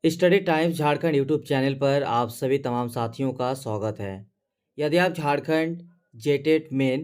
Study times Jharkhand YouTube channel पर आप सभी तमाम साथियों का स्वागत है। यदि आप झारखंड जेटेट मेन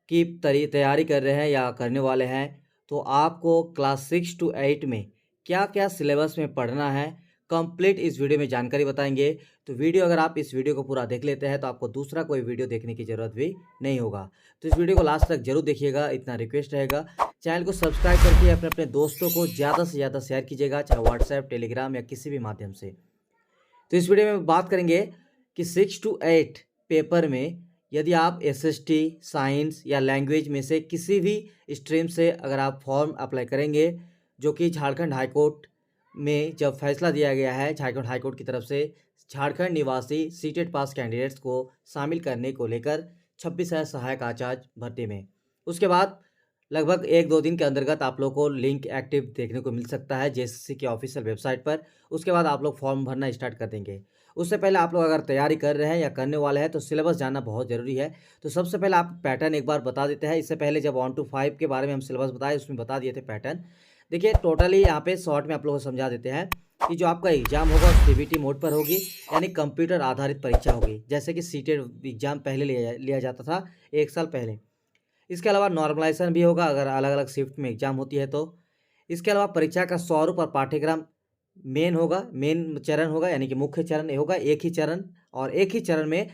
की तैयारी कर रहे हैं या करने वाले हैं, तो आपको क्लास 6 टू 8 में क्या-क्या सिलेबस में पढ़ना है, कंप्लीट इस वीडियो में जानकारी बताएंगे। तो वीडियो अगर आप इस वीडियो को पूरा देख लेते हैं, तो आपको दूसरा कोई वीडियो देखने की ज़रूरत भी नहीं होगा। तो इस वीडियो को लास्ट तक जरूर देखिएगा, इतना रिक्वेस्ट रहेगा। चैनल को सब्सक्राइब करके अपने अपने दोस्तों को ज़्यादा से ज़्यादा शेयर कीजिएगा, चाहे व्हाट्सएप, टेलीग्राम या किसी भी माध्यम से। तो इस वीडियो में बात करेंगे कि 6 टू 8 पेपर में यदि आप एसएसटी, साइंस या लैंग्वेज में से किसी भी स्ट्रीम से अगर आप फॉर्म अप्लाई करेंगे, जो कि झारखंड हाई कोर्ट में जब फैसला दिया गया है, झारखंड हाई कोर्ट की तरफ से झारखंड निवासी सीटेट पास कैंडिडेट्स को शामिल करने को लेकर 26 है सहायक आचार्य भर्ती में। उसके बाद लगभग 1-2 दिन के अंतर्गत आप लोग को लिंक एक्टिव देखने को मिल सकता है जेएसएससी की ऑफिशियल वेबसाइट पर। उसके बाद आप लोग फॉर्म भरना स्टार्ट कर देंगे। उससे पहले आप लोग अगर तैयारी कर रहे हैं या करने वाले हैं, तो सिलेबस जानना बहुत ज़रूरी है। तो सबसे पहले आप पैटर्न एक बार बता देते हैं। इससे पहले जब 1 टू 5 के बारे में हम सिलेबस बताए, उसमें बता दिए थे पैटर्न। देखिए टोटली यहाँ पे शॉर्ट में आप लोगों को समझा देते हैं कि जो आपका एग्जाम होगा सीबीटी मोड पर होगी, यानी कंप्यूटर आधारित परीक्षा होगी। जैसे कि सीटेट एग्जाम पहले लिया जाता था 1 साल पहले। इसके अलावा नॉर्मलाइजेशन भी होगा अगर अलग अलग शिफ्ट में एग्जाम होती है तो। इसके अलावा परीक्षा का स्वरूप और पाठ्यक्रम मेन होगा, मेन चरण होगा, यानी कि मुख्य चरण होगा एक ही चरण। और एक ही चरण में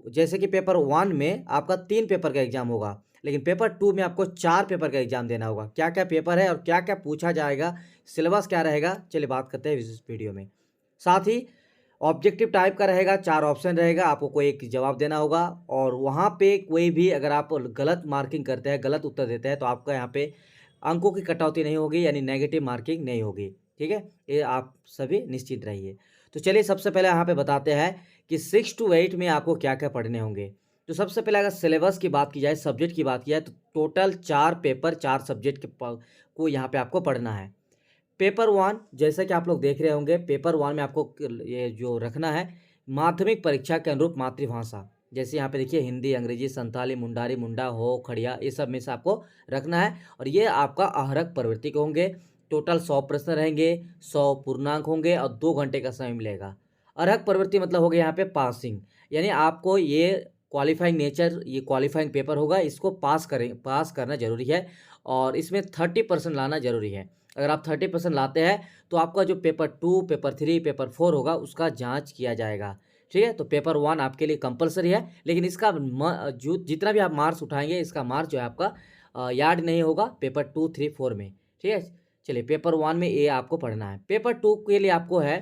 जैसे कि पेपर 1 में आपका 3 पेपर का एग्जाम होगा, लेकिन पेपर 2 में आपको 4 पेपर का एग्जाम देना होगा। क्या क्या पेपर है और क्या क्या पूछा जाएगा, सिलेबस क्या रहेगा, चलिए बात करते हैं इस वीडियो में। साथ ही ऑब्जेक्टिव टाइप का रहेगा, 4 ऑप्शन रहेगा, आपको कोई एक जवाब देना होगा। और वहाँ पे कोई भी अगर आप गलत मार्किंग करते हैं, गलत उत्तर देते हैं, तो आपका यहाँ पे अंकों की कटौती नहीं होगी, यानी नेगेटिव मार्किंग नहीं होगी। ठीक है, ये आप सभी निश्चित रहिए। तो चलिए सबसे पहले यहाँ पे बताते हैं कि 6 टू 8 में आपको क्या क्या पढ़ने होंगे। तो सबसे पहले अगर सिलेबस की बात की जाए, सब्जेक्ट की बात की जाए, तो टोटल 4 पेपर 4 सब्जेक्ट को यहाँ पे आपको पढ़ना है। पेपर 1 जैसा कि आप लोग देख रहे होंगे, पेपर 1 में आपको ये जो रखना है, माध्यमिक परीक्षा के अनुरूप मातृभाषा। जैसे यहाँ पे देखिए हिंदी, अंग्रेजी, संथाली, मुंडारी, मुंडा, हो, खड़िया, ये सब में से आपको रखना है। और ये आपका आहरक प्रवृत्ति के होंगे। टोटल 100 प्रश्न रहेंगे, 100 पूर्णांक होंगे और 2 घंटे का समय मिलेगा। अरहक प्रवृत्ति मतलब हो गया यहाँ पे पासिंग, यानी आपको ये क्वालिफाइंग नेचर, ये क्वालिफाइंग पेपर होगा, इसको पास करना जरूरी है। और इसमें 30% लाना जरूरी है। अगर आप 30% लाते हैं, तो आपका जो पेपर 2, पेपर 3, पेपर 4 होगा, उसका जांच किया जाएगा। ठीक है, तो पेपर 1 आपके लिए कंपलसरी है, लेकिन इसका जो जितना भी आप मार्क्स उठाएंगे, इसका मार्क्स जो है आपका याद नहीं होगा पेपर 2, 3, 4 में। ठीक है, चलिए पेपर 1 में ये आपको पढ़ना है। पेपर 2 के लिए आपको है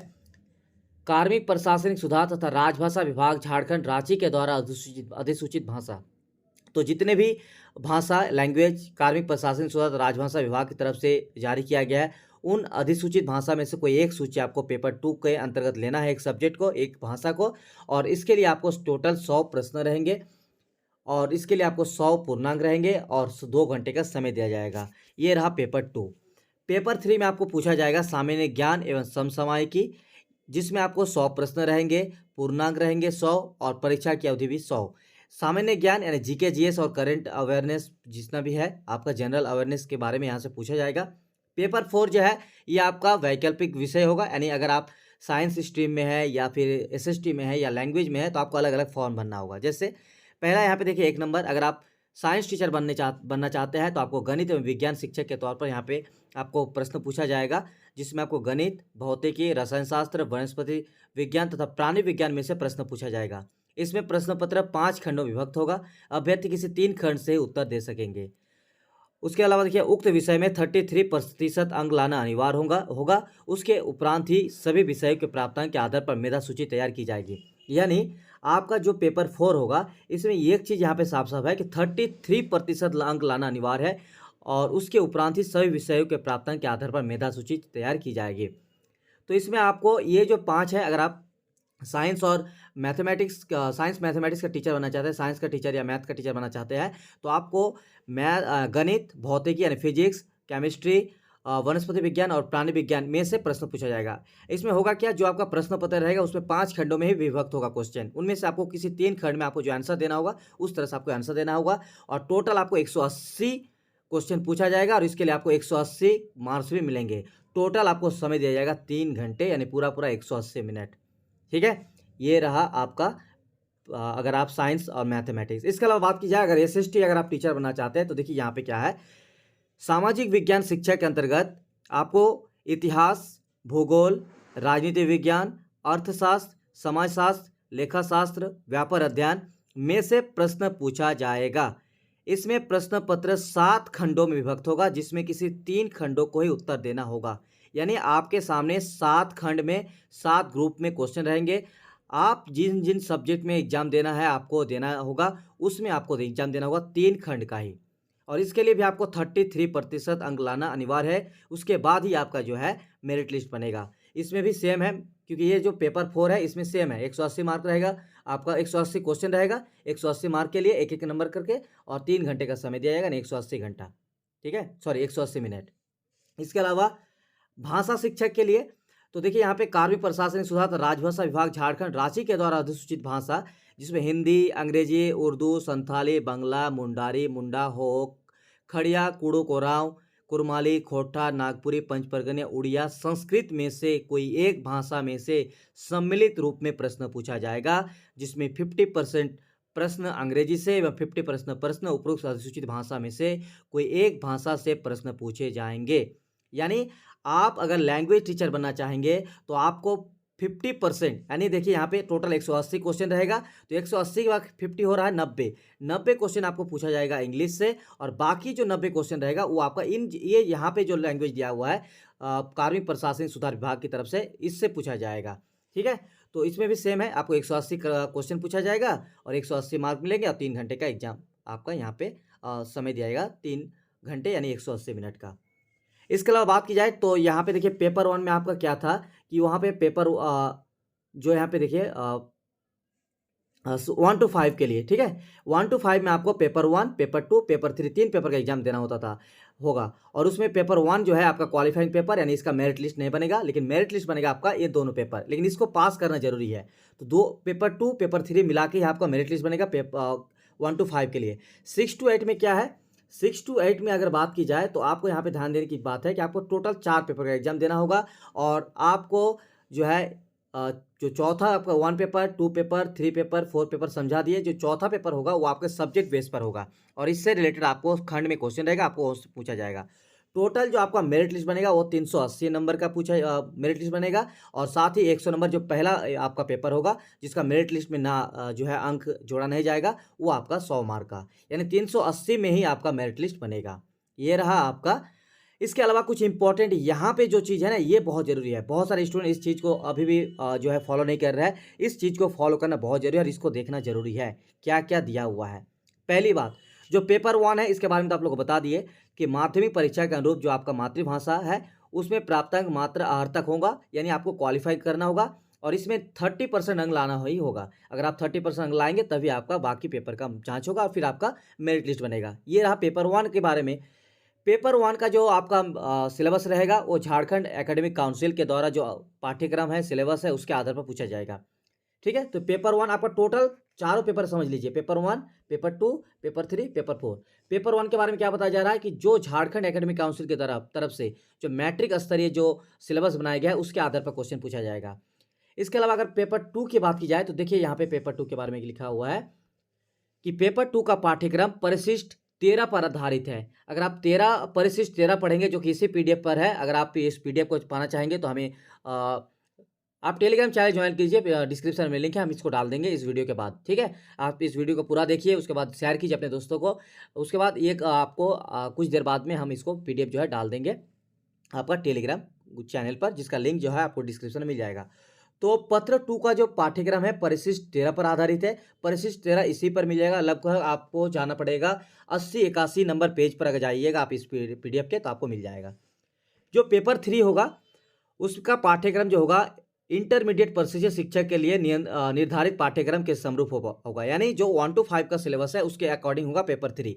कार्मिक प्रशासनिक सुधार तथा राजभाषा विभाग झारखंड रांची के द्वारा अधिसूचित भाषा। तो जितने भी भाषा, लैंग्वेज कार्मिक प्रशासनिक सुधार तथा राजभाषा विभाग की तरफ से जारी किया गया है, उन अधिसूचित भाषा में से कोई एक सूची आपको पेपर 2 के अंतर्गत लेना है, एक सब्जेक्ट को, एक भाषा को। और इसके लिए आपको टोटल 100 प्रश्न रहेंगे और इसके लिए आपको 100 पूर्णांक रहेंगे और 2 घंटे का समय दिया जाएगा। ये रहा पेपर 2। पेपर 3 में आपको पूछा जाएगा सामान्य ज्ञान एवं समसामयिकी, जिसमें आपको 100 प्रश्न रहेंगे, पूर्णांक रहेंगे 100 और परीक्षा की अवधि भी 100। सामान्य ज्ञान यानी जीके, जीएस और करंट अवेयरनेस जितना भी है, आपका जनरल अवेयरनेस के बारे में यहाँ से पूछा जाएगा। पेपर 4 जो है, ये आपका वैकल्पिक विषय होगा, यानी अगर आप साइंस स्ट्रीम में है या फिर एसएसटी में है या लैंग्वेज में है, तो आपको अलग अलग फॉर्म भरना होगा। जैसे पहला यहाँ पे देखिए 1 नंबर, अगर आप साइंस टीचर बनना चाहते हैं, तो आपको गणित एवं विज्ञान शिक्षक के तौर पर यहाँ पे आपको प्रश्न पूछा जाएगा, जिसमें आपको गणित, भौतिकी, रसायन शास्त्र, वनस्पति विज्ञान तथा प्राणी विज्ञान में से प्रश्न पूछा जाएगा। इसमें प्रश्न पत्र 5 खंडों में विभक्त होगा। अभ्यर्थी किसी 3 खंड से उत्तर दे सकेंगे। उसके अलावा देखिए उक्त विषय में 33% अंक लाना अनिवार्य होगा। उसके उपरांत ही सभी विषयों के प्राप्तांक के आधार पर मेधा सूची तैयार की जाएगी। यानी आपका जो पेपर 4 होगा, इसमें एक चीज़ यहाँ पे साफ साफ है कि 33% अंक लाना अनिवार्य है और उसके उपरांत ही सभी विषयों के प्राप्तांक के आधार पर मेधा सूची तैयार की जाएगी। तो इसमें आपको ये जो 5 है, अगर आप साइंस और मैथमेटिक्स का टीचर बनना चाहते हैं, साइंस का टीचर या मैथ का टीचर बनना चाहते हैं, तो आपको गणित, भौतिकी यानी फिजिक्स, केमिस्ट्री, वनस्पति विज्ञान और प्राणी विज्ञान में से प्रश्न पूछा जाएगा। इसमें होगा क्या, जो आपका प्रश्न पत्र रहेगा उसमें 5 खंडों में ही विभक्त होगा क्वेश्चन। उनमें से आपको किसी 3 खंड में आपको जो आंसर देना होगा, उस तरह से आपको आंसर देना होगा। और टोटल आपको 180 क्वेश्चन पूछा जाएगा और इसके लिए आपको 180 मार्क्स भी मिलेंगे। टोटल आपको समय दिया जाएगा 3 घंटे यानी पूरा 180 मिनट। ठीक है, ये रहा आपका अगर आप साइंस और मैथमेटिक्स। इसके अलावा बात की जाए अगर एसएसटी अगर आप टीचर बनना चाहते हैं तो देखिए यहाँ पे क्या है, सामाजिक विज्ञान शिक्षा के अंतर्गत आपको इतिहास, भूगोल, राजनीति विज्ञान, अर्थशास्त्र, समाजशास्त्र, लेखाशास्त्र, व्यापार अध्ययन में से प्रश्न पूछा जाएगा। इसमें प्रश्न पत्र 7 खंडों में विभक्त होगा, जिसमें किसी 3 खंडों को ही उत्तर देना होगा। यानी आपके सामने 7 खंड में 7 ग्रुप में क्वेश्चन रहेंगे। आप जिन जिन सब्जेक्ट में एग्जाम देना है आपको देना होगा, उसमें आपको एग्जाम देना होगा 3 खंड का ही, और इसके लिए भी आपको 33% अंक लाना अनिवार्य है। उसके बाद ही आपका जो है मेरिट लिस्ट बनेगा। इसमें भी सेम है, क्योंकि ये जो पेपर 4 है इसमें सेम है, 180 मार्क रहेगा आपका, 180 क्वेश्चन रहेगा, 180 मार्क के लिए एक एक नंबर करके, और 3 घंटे का समय दिया जाएगा, 180 घंटा। ठीक है, सॉरी 180 मिनट। इसके अलावा भाषा शिक्षक के लिए तो देखिए यहाँ पे कार्मिक प्रशासनिक सुधार राजभाषा विभाग झारखंड रांची के द्वारा अधिसूचित भाषा, जिसमें हिंदी, अंग्रेजी, उर्दू, संथाली, बंगला, मुंडारी, मुंडा, हो, खड़िया, कुड़ू, कोराव, कुरमाली, खोटा, नागपुरी, पंचपरगने, उड़िया, संस्कृत में से कोई एक भाषा में से सम्मिलित रूप में प्रश्न पूछा जाएगा, जिसमें 50% प्रश्न अंग्रेजी से एवं 50% प्रश्न उपरोक्त अधिसूचित भाषा में से कोई एक भाषा से प्रश्न पूछे जाएंगे। यानी आप अगर लैंग्वेज टीचर बनना चाहेंगे तो आपको 50% यानी देखिए यहाँ पे टोटल 180 क्वेश्चन रहेगा, तो 180 के बाद 50 हो रहा है 90 क्वेश्चन आपको पूछा जाएगा इंग्लिश से, और बाकी जो 90 क्वेश्चन रहेगा वो आपका ये यहाँ पे जो लैंग्वेज दिया हुआ है कार्मिक प्रशासनिक सुधार विभाग की तरफ से, इससे पूछा जाएगा। ठीक है, तो इसमें भी सेम है, आपको 180 क्वेश्चन पूछा जाएगा और 180 मार्क मिलेंगे, और 3 घंटे का एग्जाम आपका यहाँ पे समय दिया जाएगा, 3 घंटे यानी 180 मिनट का। इसके अलावा बात की जाए तो यहाँ पे देखिए पेपर 1 में आपका क्या था कि वहाँ पे पेपर जो यहाँ पे देखिए 1 to 5 के लिए, ठीक है, 1 to 5 में आपको पेपर 1, पेपर 2, पेपर 3, 3 पेपर का एग्जाम देना होगा, और उसमें पेपर 1 जो है आपका क्वालिफाइंग पेपर, यानी इसका मेरिट लिस्ट नहीं बनेगा, लेकिन मेरिट लिस्ट बनेगा आपका ये दोनों पेपर, लेकिन इसको पास करना जरूरी है। तो पेपर 2, पेपर 3 मिला के ही आपका मेरिट लिस्ट बनेगा पेपर 1 to 5 के लिए। 6 to 8 में क्या है, 6 to 8 में अगर बात की जाए तो आपको यहाँ पे ध्यान देने की बात है कि आपको टोटल 4 पेपर का एग्जाम देना होगा, और आपको जो है जो चौथा आपका 1 पेपर, 2 पेपर, 3 पेपर, 4 पेपर समझा दिए, जो चौथा पेपर होगा वो आपके सब्जेक्ट बेस पर होगा, और इससे रिलेटेड आपको खंड में क्वेश्चन रहेगा, आपको पूछा जाएगा। टोटल जो आपका मेरिट लिस्ट बनेगा वो 380 नंबर का मेरिट लिस्ट बनेगा, और साथ ही 100 नंबर जो पहला आपका पेपर होगा जिसका मेरिट लिस्ट में ना जो है अंक जोड़ा नहीं जाएगा, वो आपका 100 मार्क का, यानी 380 में ही आपका मेरिट लिस्ट बनेगा। ये रहा आपका। इसके अलावा कुछ इंपॉर्टेंट यहाँ पे जो चीज़ है ना, ये बहुत ज़रूरी है, बहुत सारे स्टूडेंट इस चीज़ को अभी भी जो है फॉलो नहीं कर रहा है। इस चीज़ को फॉलो करना बहुत ज़रूरी है और इसको देखना ज़रूरी है क्या क्या दिया हुआ है। पहली बात, जो पेपर 1 है इसके बारे में तो आप लोग को बता दिए कि माध्यमिक परीक्षा के अनुरूप जो आपका मातृभाषा है उसमें प्राप्तांक मात्र अर्थक होगा, यानी आपको क्वालिफाई करना होगा, और इसमें 30% अंक लाना ही होगा। अगर आप 30% अंक लाएंगे तभी आपका बाकी पेपर का जांच होगा और फिर आपका मेरिट लिस्ट बनेगा। ये रहा पेपर 1 के बारे में। पेपर 1 का जो आपका सिलेबस रहेगा वो झारखंड एकेडमिक काउंसिल के द्वारा जो पाठ्यक्रम है, सिलेबस है, उसके आधार पर पूछा जाएगा। ठीक है, तो पेपर 1 आपका टोटल चारों पेपर समझ लीजिए, paper 1, paper 2, paper 3, paper 4। Paper 1 के बारे में क्या बताया जा रहा है कि जो झारखंड एकेडमिक काउंसिल की तरफ से जो मैट्रिक स्तरीय जो सिलेबस बनाया गया है उसके आधार पर क्वेश्चन पूछा जाएगा। इसके अलावा अगर पेपर 2 की बात की जाए तो देखिए यहाँ पे पेपर 2 के बारे में लिखा हुआ है कि पेपर 2 का पाठ्यक्रम परिशिष्ट 13 पर आधारित है। अगर आप परिशिष्ट 13 पढ़ेंगे जो कि इसी पीडीएफ पर है, अगर आप इस पीडीएफ को पाना चाहेंगे तो हमें आप टेलीग्राम चैनल ज्वाइन कीजिए, डिस्क्रिप्शन में लिंक है, हम इसको डाल देंगे इस वीडियो के बाद। ठीक है, आप इस वीडियो को पूरा देखिए, उसके बाद शेयर कीजिए अपने दोस्तों को, उसके बाद एक आपको कुछ देर बाद में हम इसको पीडीएफ जो है डाल देंगे आपका टेलीग्राम चैनल पर, जिसका लिंक जो है आपको डिस्क्रिप्शन में मिल जाएगा। तो पत्र 2 का जो पाठ्यक्रम है परिशिष्ट 13 पर आधारित है। परिशिष्ट 13 इसी पर मिल जाएगा, लगभग आपको जाना पड़ेगा 80-81 नंबर पेज पर, अगर जाइएगा आप इस पीडीएफ के तो आपको मिल जाएगा। जो पेपर 3 होगा उसका पाठ्यक्रम जो होगा इंटरमीडिएट प्रशिक्षित शिक्षक के लिए निर्धारित पाठ्यक्रम के समरूप होगा, यानी जो 1 to 5 का सिलेबस है उसके अकॉर्डिंग होगा पेपर 3।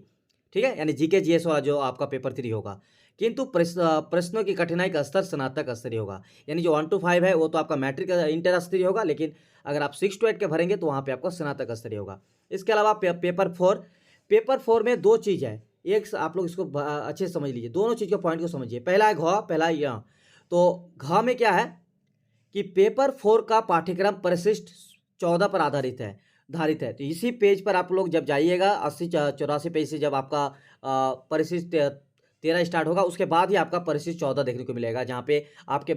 ठीक है, यानी जीके जीएस वाला जो आपका पेपर 3 होगा, किंतु प्रश्नों की कठिनाई का स्तर स्नातक स्तरीय होगा। यानी जो 1 to 5 है वो तो आपका मैट्रिक इंटर स्तरीय होगा, लेकिन अगर आप 6 to 8 के भरेंगे तो वहाँ पे आपका स्नातक स्तरीय होगा। इसके अलावा पेपर 4 में 2 चीज़ है, एक आप लोग इसको अच्छे से समझ लीजिए, दोनों चीज़ के पॉइंट को समझिए। पहला है घ, पहला है य। तो घ में क्या है कि पेपर 4 का पाठ्यक्रम परिशिष्ट 14 पर धारित है। तो इसी पेज पर आप लोग जब जाइएगा 80-84 पेज से जब आपका परिशिष्ट 13 स्टार्ट होगा, उसके बाद ही आपका परिशिष्ट 14 देखने को मिलेगा, जहाँ पे आपके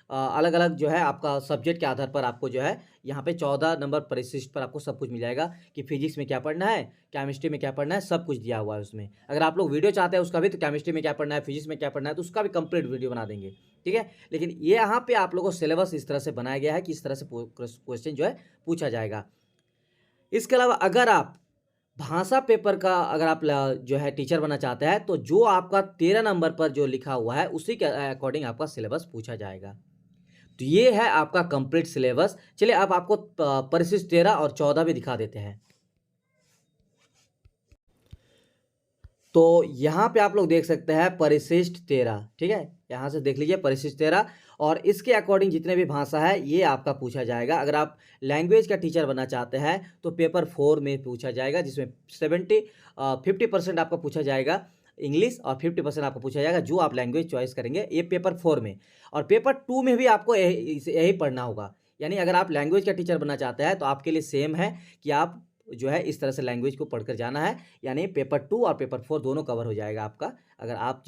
अलग-अलग जो है आपका सब्जेक्ट के आधार पर आपको जो है यहाँ पे 14 नंबर परिशिष्ट पर आपको सब कुछ मिल जाएगा कि फिजिक्स में क्या पढ़ना है, केमिस्ट्री में क्या पढ़ना है, सब कुछ दिया हुआ है उसमें। अगर आप लोग वीडियो चाहते हैं उसका भी, तो केमिस्ट्री में क्या पढ़ना है, फिजिक्स में क्या पढ़ना है, तो उसका भी कंप्लीट वीडियो बना देंगे, ठीक है। लेकिन ये यहाँ पे आप लोगों को सिलेबस इस तरह से बनाया गया है कि इस तरह से क्वेश्चन जो है पूछा जाएगा। इसके अलावा अगर आप भाषा पेपर का अगर आप जो है टीचर बनना चाहते हैं, तो जो आपका 13 नंबर पर जो लिखा हुआ है उसी के अकॉर्डिंग आपका सिलेबस पूछा जाएगा। तो ये है आपका कंप्लीट सिलेबस। चलिए अब आपको परिशिष्ट 13 और 14 भी दिखा देते हैं। तो यहाँ पे आप लोग देख सकते हैं परिशिष्ट 13, ठीक है। यहाँ से देख लीजिए परिशिष्ट 13, और इसके अकॉर्डिंग जितने भी भाषा है ये आपका पूछा जाएगा। अगर आप लैंग्वेज का टीचर बनना चाहते हैं तो पेपर 4 में पूछा जाएगा, जिसमें 50% आपका पूछा जाएगा इंग्लिश और 50% आपको पूछा जाएगा जो आप लैंग्वेज चॉइस करेंगे, ये पेपर 4 में। और पेपर 2 में भी आपको यही पढ़ना होगा। यानी अगर आप लैंग्वेज का टीचर बनना चाहते हैं तो आपके लिए सेम है कि आप जो है इस तरह से लैंग्वेज को पढ़कर जाना है, यानी पेपर 2 और पेपर 4 दोनों कवर हो जाएगा आपका, अगर आप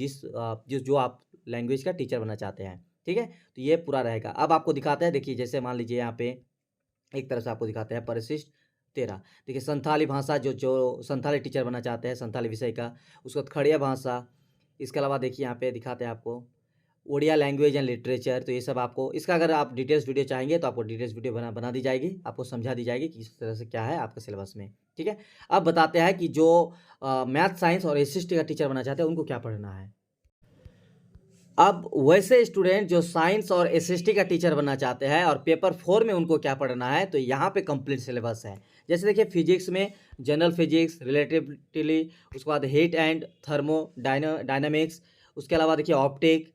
जो आप लैंग्वेज का टीचर बनना चाहते हैं, ठीक है। तो ये पूरा रहेगा। अब आपको दिखाते हैं, देखिए जैसे मान लीजिए यहाँ पे एक तरह से आपको दिखाते हैं परिशिष्ट 13। देखिए संथाली भाषा, जो संथाली टीचर बनना चाहते हैं संथाली विषय का, उसके बाद खड़िया भाषा। इसके अलावा देखिए यहाँ पे दिखाते हैं आपको ओडिया लैंग्वेज एंड लिटरेचर। तो ये सब आपको, इसका अगर आप डिटेल्स वीडियो चाहेंगे तो आपको डिटेल्स वीडियो बना दी जाएगी, आपको समझा दी जाएगी कि इस तरह से क्या है आपके सिलेबस में, ठीक है। अब बताते हैं कि जो मैथ साइंस और एसएसटी का टीचर बनना चाहते हैं उनको क्या पढ़ना है। अब वैसे स्टूडेंट जो साइंस और एसएसटी का टीचर बनना चाहते हैं और पेपर 4 में उनको क्या पढ़ना है, तो यहाँ पे कंप्लीट सिलेबस है। जैसे देखिए फिजिक्स में जनरल फिजिक्स, रिलेटिविटी, उसके बाद हीट एंड डायनामिक्स, उसके अलावा देखिए ऑप्टिक,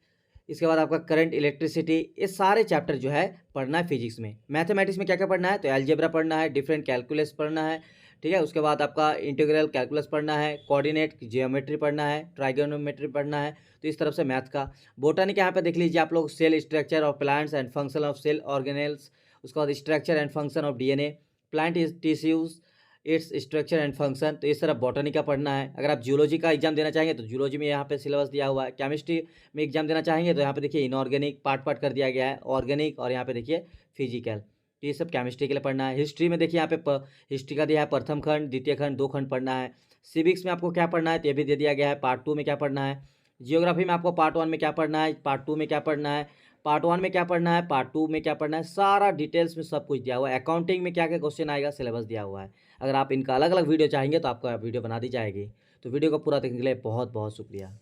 इसके बाद आपका करंट इलेक्ट्रिसिटी, ये सारे चैप्टर जो है पढ़ना है फिजिक्स में। मैथमेटिक्स में क्या क्या पढ़ना है, तो अलजेब्रा पढ़ना है, डिफरेंट कैलकुलस पढ़ना है, ठीक है। उसके बाद आपका इंटीग्रल कैलकुलस पढ़ना है, कोऑर्डिनेट जियोमेट्री पढ़ना है, ट्राइगोनोमेट्री पढ़ना है। तो इस तरफ से मैथ का। बोटानी के यहाँ पे देख लीजिए आप लोग cell structure of plants and function of cell organelles, उसके बाद structure and function of DNA, plant tissues, its structure and function. तो इस तरह बॉटनी का पढ़ना है। अगर आप जियोलॉजी का एग्जाम देना चाहेंगे तो जियोलॉजी में यहाँ पे सिलेबस दिया हुआ है। केमिस्ट्री में एग्जाम देना चाहेंगे तो यहाँ पे देखिए इनऑर्गेनिक पार्ट कर दिया गया है, ऑर्गेनिक, और यहाँ पे देखिए फिजिकल। तो ये सब केमिस्ट्री के लिए पढ़ना है। हिस्ट्री में देखिए यहाँ पे हिस्ट्री का दिया है प्रथम खंड, द्वितीय खंड, 2 खंड पढ़ना है। सिविक्स में आपको क्या पढ़ना है तो ये भी दे दिया गया है, पार्ट 2 में क्या पढ़ना है। जियोग्राफी में आपको पार्ट 1 में क्या पढ़ना है, पार्ट 2 में क्या पढ़ना है, पार्ट 1 में क्या पढ़ना है, पार्ट 2 में क्या पढ़ना है, सारा डिटेल्स में सब कुछ दिया हुआ है। अकाउंटिंग में क्या क्या क्वेश्चन आएगा सिलेबस दिया हुआ है। अगर आप इनका अलग अलग वीडियो चाहेंगे तो आपको वीडियो बना दी जाएगी। तो वीडियो को पूरा देखने के लिए बहुत बहुत शुक्रिया।